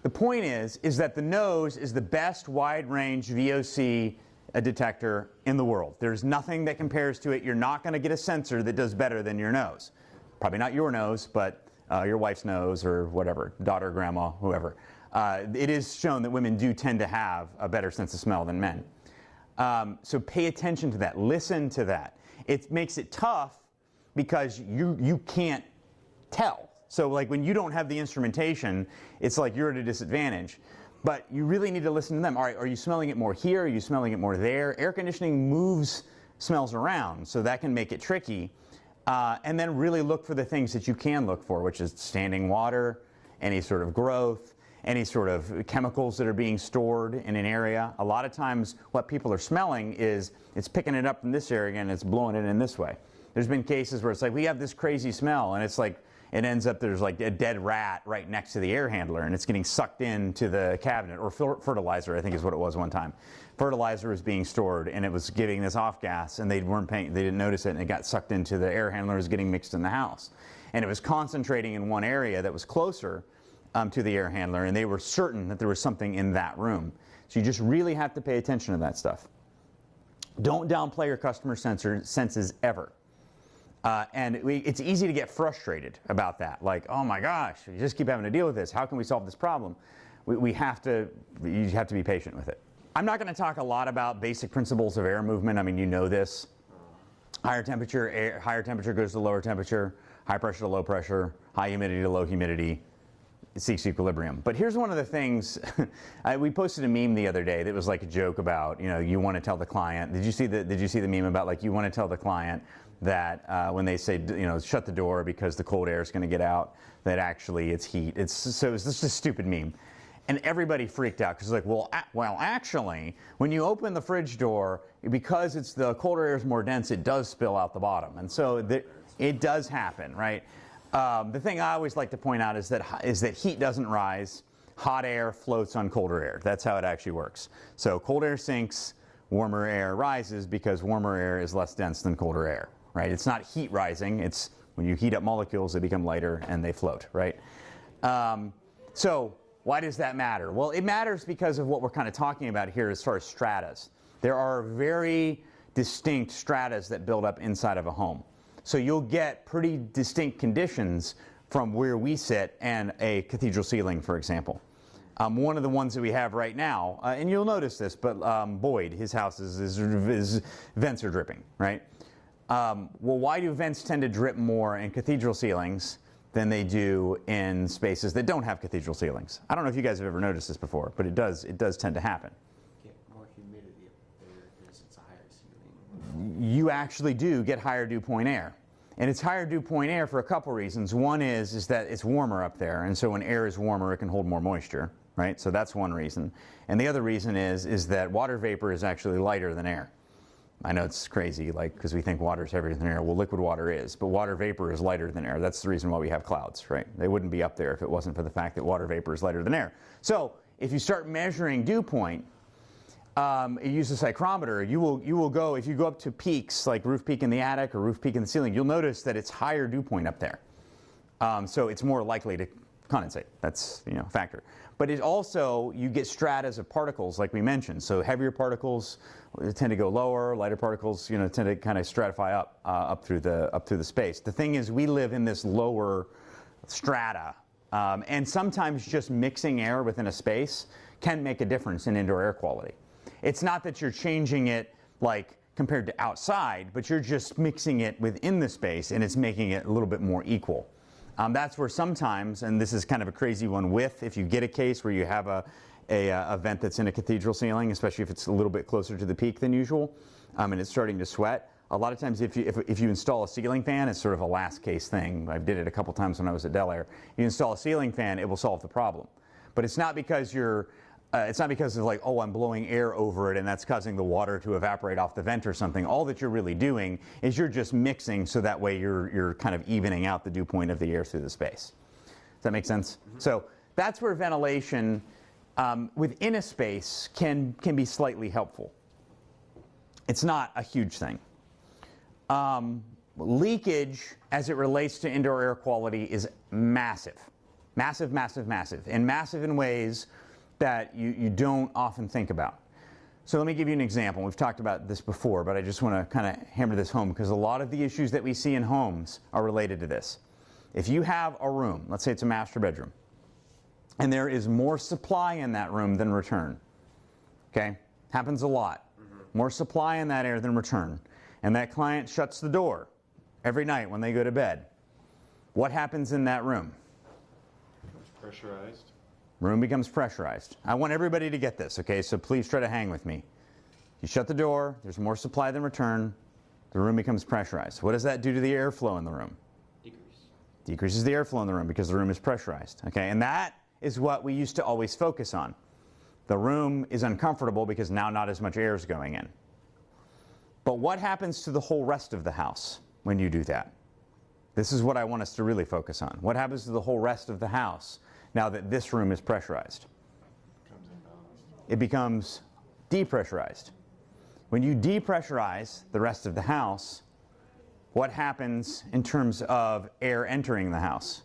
The point is that the nose is the best wide-range VOC detector in the world. There's nothing that compares to it. You're not going to get a sensor that does better than your nose. Probably not your nose, but your wife's nose or whatever, daughter, grandma, whoever. It is shown that women do tend to have a better sense of smell than men. So pay attention to that. Listen to that. It makes it tough because you can't tell. So like when you don't have the instrumentation, it's like you're at a disadvantage. But you really need to listen to them. All right, are you smelling it more here? Are you smelling it more there? Air conditioning moves smells around, so that can make it tricky. And then really look for the things that you can look for, which is standing water, any sort of growth, any sort of chemicals that are being stored in an area. A lot of times what people are smelling is it's picking it up in this area and it's blowing it in this way. There's been cases where it's like, we have this crazy smell, and it's like, it ends up there's like a dead rat right next to the air handler and it's getting sucked into the cabinet, or fertilizer, I think is what it was one time. Fertilizer was being stored and it was giving this off gas and they didn't notice it, and it got sucked into the air handler, was getting mixed in the house. and it was concentrating in one area that was closer to the air handler, and they were certain that there was something in that room. So you just really have to pay attention to that stuff. Don't downplay your customer senses ever. It's easy to get frustrated about that. Like, oh my gosh, you just keep having to deal with this. How can we solve this problem? You have to be patient with it. I'm not going to talk a lot about basic principles of air movement. I mean, you know this. Higher temperature goes to lower temperature, high pressure to low pressure, high humidity to low humidity. It seeks equilibrium. But here's one of the things, we posted a meme the other day that was like a joke about, you want to tell the client. Did you see the meme about, like, you want to tell the client that when they say, shut the door because the cold air is going to get out, that actually it's heat. It's just a stupid meme. And everybody freaked out because it's like, well, actually, when you open the fridge door, because the colder air is more dense, it does spill out the bottom. And so it does happen, right? The thing I always like to point out is that heat doesn't rise. Hot air floats on colder air. That's how it actually works. So cold air sinks, warmer air rises because warmer air is less dense than colder air, right? It's not heat rising. It's when you heat up molecules, they become lighter and they float, right? So why does that matter? Well, it matters because of what we're kind of talking about here as far as stratas. There are very distinct stratas that build up inside of a home. So you'll get pretty distinct conditions from where we sit and a cathedral ceiling, for example. One of the ones that we have right now, and you'll notice this, but Boyd, his house his vents are dripping, right? Well, why do vents tend to drip more in cathedral ceilings than they do in spaces that don't have cathedral ceilings? I don't know if you guys have ever noticed this before, but it does tend to happen. Get more humidity up there because it's a higher ceiling. You actually do get higher dew point air. And it's higher dew point air for a couple reasons. One is that it's warmer up there, and so when air is warmer, it can hold more moisture, right? So that's one reason. And the other reason is that water vapor is actually lighter than air. I know it's crazy, like, because we think water is heavier than air. Well, liquid water is, but water vapor is lighter than air. That's the reason why we have clouds, right? They wouldn't be up there if it wasn't for the fact that water vapor is lighter than air. So if you start measuring dew point, you use a psychrometer, you will go, if you go up to peaks, like roof peak in the attic or roof peak in the ceiling, you'll notice that it's higher dew point up there. So it's more likely to condensate. That's a factor. But it also, you get stratas of particles like we mentioned. So heavier particles tend to go lower, lighter particles tend to kind of stratify up through the space. The thing is, we live in this lower strata, and sometimes just mixing air within a space can make a difference in indoor air quality. It's not that you're changing it like compared to outside, but you're just mixing it within the space and it's making it a little bit more equal. That's where sometimes, and this is kind of a crazy one if you get a case where you have a vent that's in a cathedral ceiling, especially if it's a little bit closer to the peak than usual, and it's starting to sweat. A lot of times if you install a ceiling fan, it's sort of a last case thing. I did it a couple times when I was at Del Air. You install a ceiling fan, it will solve the problem. But it's not because it's not because of like, oh, I'm blowing air over it and that's causing the water to evaporate off the vent or something. All that you're really doing is you're just mixing so that way you're kind of evening out the dew point of the air through the space. Does that make sense? Mm-hmm. So that's where ventilation within a space can be slightly helpful. It's not a huge thing. Leakage as it relates to indoor air quality is massive. Massive, massive, massive. And massive in ways that you don't often think about. So let me give you an example. We've talked about this before, but I just want to kind of hammer this home because a lot of the issues that we see in homes are related to this. If you have a room, let's say it's a master bedroom, and there is more supply in that room than return, okay? Happens a lot. Mm-hmm. More supply in that air than return. And that client shuts the door every night when they go to bed. What happens in that room? It's pressurized. Room becomes pressurized. I want everybody to get this, okay? So please try to hang with me. You shut the door, there's more supply than return, the room becomes pressurized. What does that do to the airflow in the room? Decreases the airflow in the room because the room is pressurized, okay? And that is what we used to always focus on. The room is uncomfortable because now not as much air is going in. But what happens to the whole rest of the house when you do that? This is what I want us to really focus on. What happens to the whole rest of the house now that this room is pressurized? It becomes depressurized. When you depressurize the rest of the house, what happens in terms of air entering the house?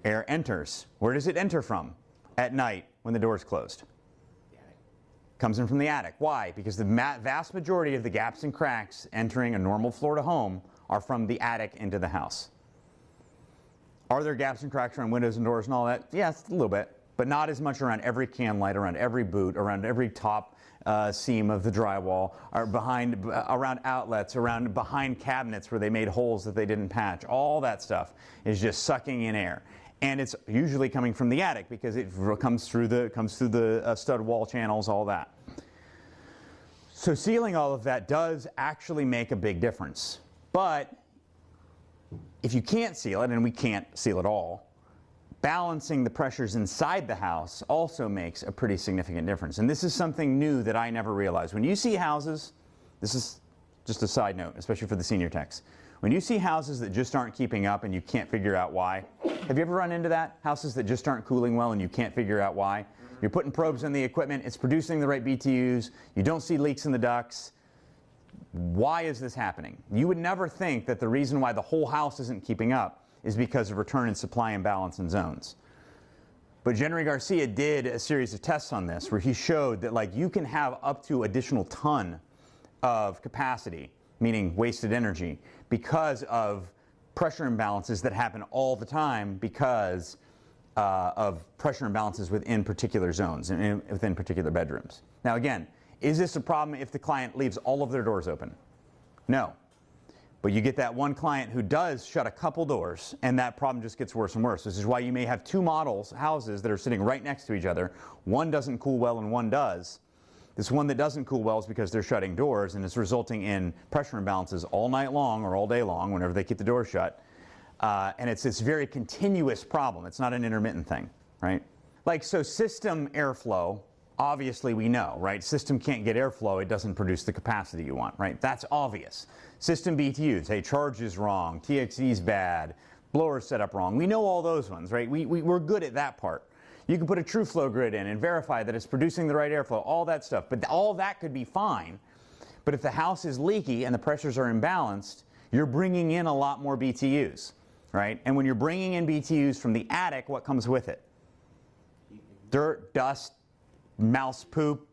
Air enters. Where does it enter from at night when the door is closed? The attic. Comes in from the attic. Why? Because the vast majority of the gaps and cracks entering a normal Florida home are from the attic into the house. Are there gaps and cracks around windows and doors and all that? Yes, a little bit, but not as much around every can light, around every boot, around every top seam of the drywall, or around outlets, behind cabinets where they made holes that they didn't patch. All that stuff is just sucking in air. And it's usually coming from the attic because it comes through the stud wall channels, all that. So sealing all of that does actually make a big difference. But if you can't seal it, and we can't seal it all, balancing the pressures inside the house also makes a pretty significant difference. And this is something new that I never realized. When you see houses, this is just a side note, especially for the senior techs. When you see houses that just aren't keeping up and you can't figure out why, have you ever run into that? Houses that just aren't cooling well and you can't figure out why? You're putting probes in the equipment, it's producing the right BTUs, you don't see leaks in the ducts. Why is this happening? You would never think that the reason why the whole house isn't keeping up is because of return and supply imbalance in zones. But Jenry Garcia did a series of tests on this where he showed that like you can have up to additional ton of capacity, meaning wasted energy, because of pressure imbalances that happen all the time because of pressure imbalances within particular zones and within particular bedrooms. Now again, is this a problem if the client leaves all of their doors open? No. But you get that one client who does shut a couple doors and that problem just gets worse and worse. This is why you may have two houses that are sitting right next to each other. One doesn't cool well and one does. This one that doesn't cool well is because they're shutting doors and it's resulting in pressure imbalances all night long or all day long whenever they keep the door shut. And it's this very continuous problem. It's not an intermittent thing, right? Like, so system airflow, obviously we know, right? System can't get airflow, it doesn't produce the capacity you want, right? That's obvious. System BTUs, hey, charge is wrong, TXE's bad, blower set up wrong. We know all those ones, right? We're good at that part. You can put a true flow grid in and verify that it's producing the right airflow, all that stuff. But all that could be fine. But if the house is leaky and the pressures are imbalanced, you're bringing in a lot more BTUs, right? And when you're bringing in BTUs from the attic, what comes with it? Dirt, dust, mouse poop,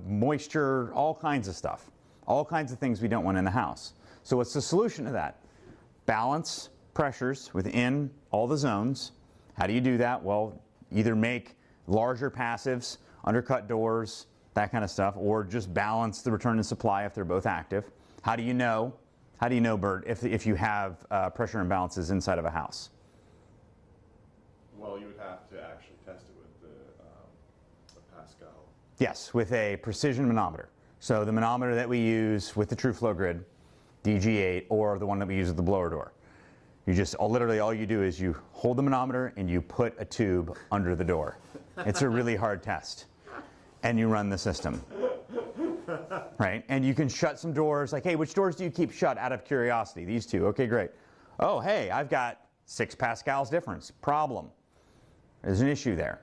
moisture, all kinds of stuff. All kinds of things we don't want in the house. So what's the solution to that? Balance pressures within all the zones. How do you do that? Well, either make larger passives, undercut doors, that kind of stuff, or just balance the return and supply if they're both active. How do you know? How do you know, Bert, if you have pressure imbalances inside of a house? Well, you would have to actually test it with the Pascal. Yes, with a precision manometer. So the manometer that we use with the True Flow Grid, DG8, or the one that we use with the blower door. You just, literally all you do is you hold the manometer and you put a tube under the door. It's a really hard test. And you run the system. Right? And you can shut some doors, like, hey, which doors do you keep shut out of curiosity? These two, okay, great. Oh, hey, I've got 6 pascals difference. Problem. There's an issue there.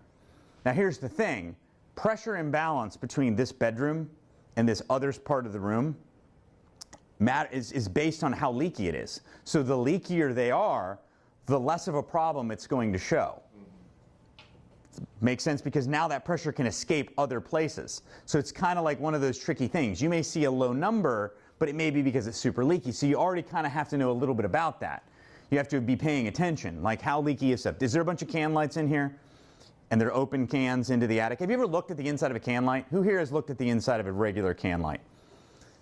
Now here's the thing. Pressure imbalance between this bedroom and this other part of the room is based on how leaky it is. So the leakier they are, the less of a problem it's going to show. Makes sense, because now that pressure can escape other places. So it's kind of like one of those tricky things. You may see a low number, but it may be because it's super leaky. So you already kind of have to know a little bit about that. You have to be paying attention, like how leaky is stuff. Is there a bunch of can lights in here? And they're open cans into the attic. Have you ever looked at the inside of a can light? Who here has looked at the inside of a regular can light?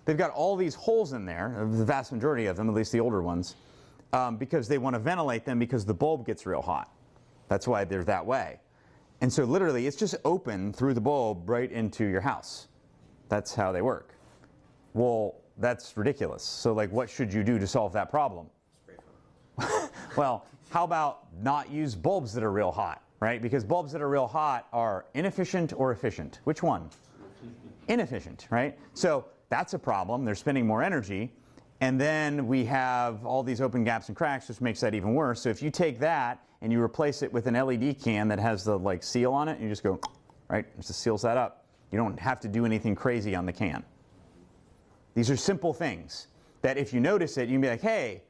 They've got all these holes in there, the vast majority of them, at least the older ones, because they want to ventilate them because the bulb gets real hot. That's why they're that way. And so literally it's just open through the bulb right into your house. That's how they work. Well, that's ridiculous. So like, what should you do to solve that problem? Well, how about not use bulbs that are real hot, right? Because bulbs that are real hot are inefficient or efficient. Which one? Inefficient, right? So that's a problem. They're spending more energy. And then we have all these open gaps and cracks, which makes that even worse. So if you take that and you replace it with an LED can that has the like seal on it, and you just go, right, it just seals that up. You don't have to do anything crazy on the can. These are simple things. that if you notice it, you can be like, hey,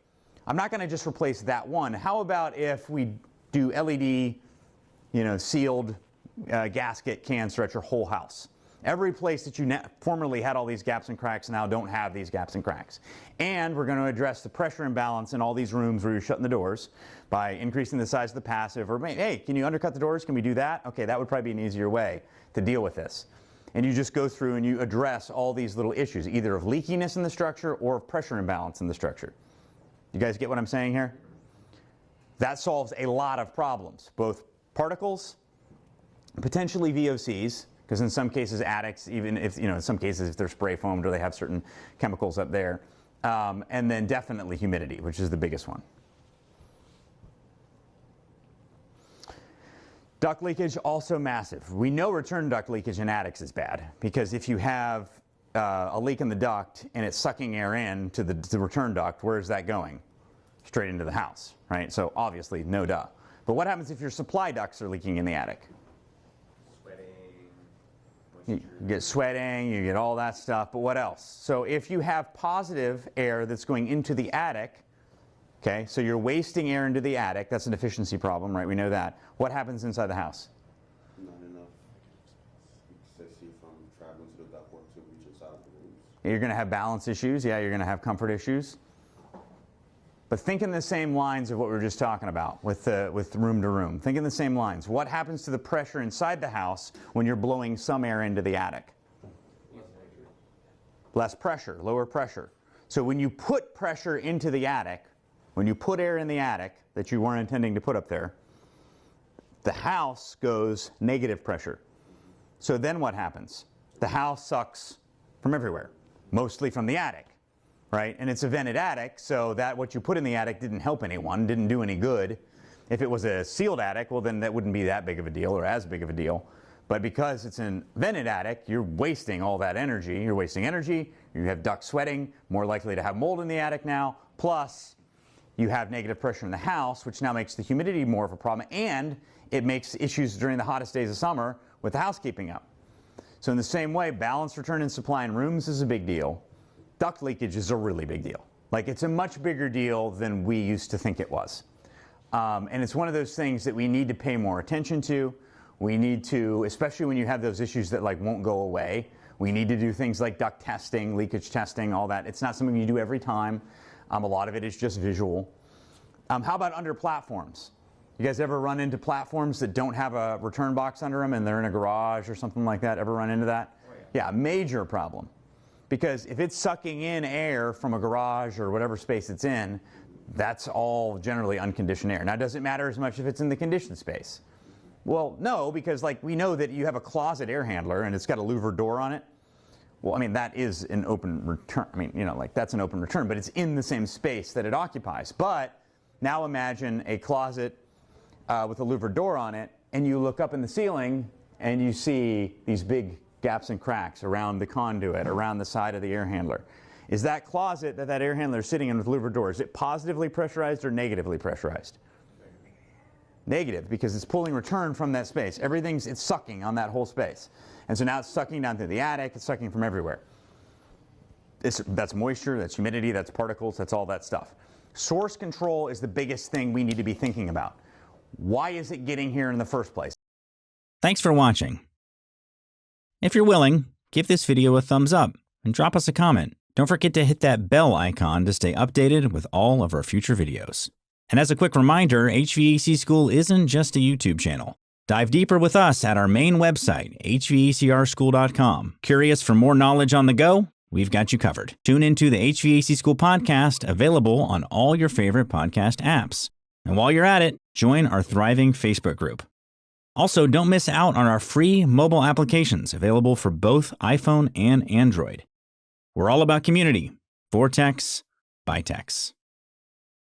I'm not going to just replace that one. How about if we do LED, sealed gasket cans throughout your whole house? Every place that you formerly had all these gaps and cracks now don't have these gaps and cracks. And we're going to address the pressure imbalance in all these rooms where you're shutting the doors by increasing the size of the passive. Or, hey, can you undercut the doors? Can we do that? Okay, that would probably be an easier way to deal with this. And you just go through and you address all these little issues, either of leakiness in the structure or of pressure imbalance in the structure. You guys get what I'm saying here? That solves a lot of problems, both particles, potentially VOCs, because in some cases attics, even if, in some cases if they're spray foamed or they have certain chemicals up there, and then definitely humidity, which is the biggest one. Duct leakage, also massive. We know return duct leakage in attics is bad, because if you have a leak in the duct and it's sucking air in to the return duct, where is that going? Straight into the house, right? So obviously, no duh. But what happens if your supply ducts are leaking in the attic? You get sweating, you get all that stuff, but what else? So if you have positive air that's going into the attic, okay, so you're wasting air into the attic, that's an efficiency problem, right? We know that. What happens inside the house? Not enough excessive from traveling to the ductwork to reach inside of the rooms. You're going to have balance issues, yeah, you're going to have comfort issues. But think in the same lines of what we were just talking about with room to room. Think in the same lines. What happens to the pressure inside the house when you're blowing some air into the attic? Less pressure, lower pressure. So when you put pressure into the attic, when you put air in the attic that you weren't intending to put up there, the house goes negative pressure. So then what happens? The house sucks from everywhere, mostly from the attic. Right? And it's a vented attic, so that what you put in the attic didn't help anyone, didn't do any good. If it was a sealed attic, well then that wouldn't be that big of a deal or as big of a deal. But because it's a vented attic, you're wasting all that energy. You're wasting energy, you have duct sweating, more likely to have mold in the attic now, plus you have negative pressure in the house, which now makes the humidity more of a problem, and it makes issues during the hottest days of summer with the house keeping up. So in the same way, balanced return in supply in rooms is a big deal. Duct leakage is a really big deal. Like, it's a much bigger deal than we used to think it was. And it's one of those things that we need to pay more attention to. We need to, especially when you have those issues that won't go away, we need to do things like duct testing, leakage testing, all that. It's not something you do every time. A lot of it is just visual. How about under platforms? You guys ever run into platforms that don't have a return box under them and they're in a garage or something like that? Ever run into that? Oh, yeah, major problem. Because if it's sucking in air from a garage or whatever space it's in, that's all generally unconditioned air. Now, does it matter as much if it's in the conditioned space? Well, no, because we know that you have a closet air handler and it's got a louvered door on it. Well, I mean, that is an open return. I mean, that's an open return, but it's in the same space that it occupies. But now imagine a closet with a louvered door on it, and you look up in the ceiling and you see these big gaps and cracks around the conduit, around the side of the air handler. Is that closet that air handler is sitting in with louvered door, is it positively pressurized or negatively pressurized? Negative, because it's pulling return from that space. It's sucking on that whole space. And so now it's sucking down through the attic, it's sucking from everywhere. That's moisture, that's humidity, that's particles, that's all that stuff. Source control is the biggest thing we need to be thinking about. Why is it getting here in the first place? Thanks for watching. If you're willing, give this video a thumbs up and drop us a comment. Don't forget to hit that bell icon to stay updated with all of our future videos. And as a quick reminder, HVAC School isn't just a YouTube channel. Dive deeper with us at our main website, hvacrschool.com. Curious for more knowledge on the go? We've got you covered. Tune into the HVAC School podcast, available on all your favorite podcast apps. And while you're at it, join our thriving Facebook group. Also, don't miss out on our free mobile applications available for both iPhone and Android. We're all about community. For techs, by techs.